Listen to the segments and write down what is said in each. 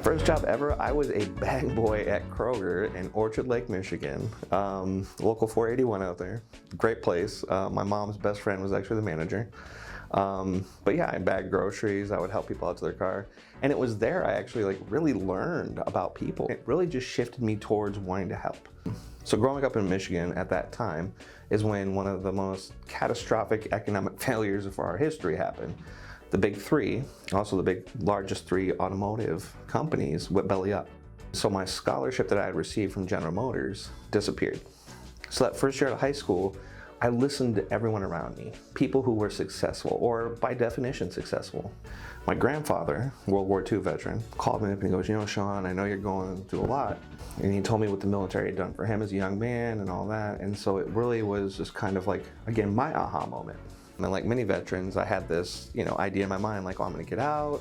First job ever, I was a bag boy at Kroger in Orchard Lake, Michigan. Local 481 out there. Great place. My mom's best friend was actually the manager. But yeah, I bagged groceries. I would help people out to their car. And it was there I actually really learned about people. It really just shifted me towards wanting to help. So growing up in Michigan at that time is when one of the most catastrophic economic failures of our history happened. The big three, also the largest three automotive companies, went belly up. So my scholarship that I had received from General Motors disappeared. So that first year of high school, I listened to everyone around me, people who were successful, or by definition successful. My grandfather, World War II veteran, called me up and he goes, "You know, Shawn, I know you're going through a lot." And he told me what the military had done for him as a young man and all that. And so it really was just kind of like, again, my aha moment. And like many veterans, I had this, idea in my mind, like, oh, I'm gonna get out,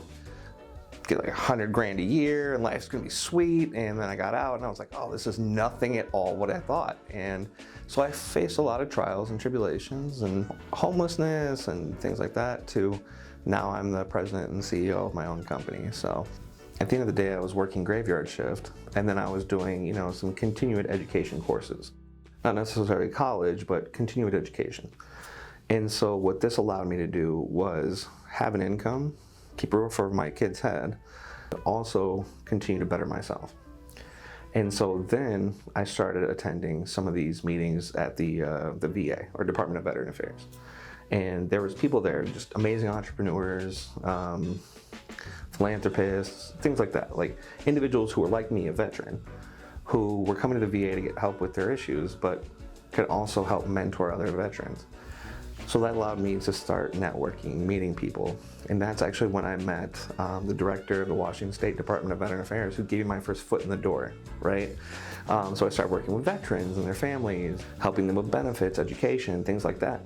get like $100 grand a year, and life's gonna be sweet. And then I got out, and I was like, oh, this is nothing at all what I thought. And so I faced a lot of trials and tribulations, and homelessness, and things like that. To now, I'm the president and CEO of my own company. So at the end of the day, I was working graveyard shift, and then I was doing, some continuing education courses, not necessarily college, but continuing education. And so what this allowed me to do was have an income, keep a roof over my kid's head, but also continue to better myself. And so then I started attending some of these meetings at the VA, or Department of Veteran Affairs. And there was people there, just amazing entrepreneurs, philanthropists, things like that, like individuals who were like me, a veteran, who were coming to the VA to get help with their issues, but could also help mentor other veterans. So that allowed me to start networking, meeting people. And that's actually when I met the director of the Washington State Department of Veteran Affairs, who gave me my first foot in the door, right? So I started working with veterans and their families, helping them with benefits, education, things like that.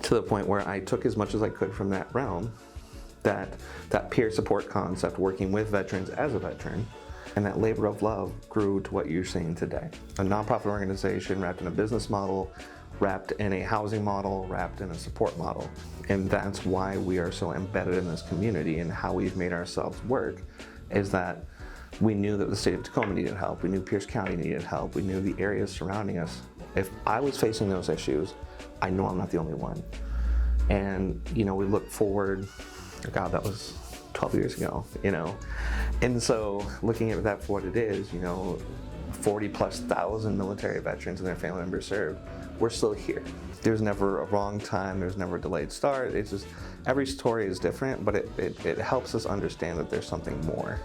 To the point where I took as much as I could from that realm, that peer support concept, working with veterans as a veteran, and that labor of love grew to what you're seeing today. A nonprofit organization wrapped in a business model, wrapped in a housing model, wrapped in a support model. And that's why we are so embedded in this community, and how we've made ourselves work is that we knew that the state of Tacoma needed help. We knew Pierce County needed help. We knew the areas surrounding us. If I was facing those issues, I know I'm not the only one. And, we look forward, God, that was 12 years ago, And so looking at that for what it is, 40,000+ military veterans and their family members served. We're still here. There's never a wrong time, there's never a delayed start. It's just, every story is different, but it helps us understand that there's something more.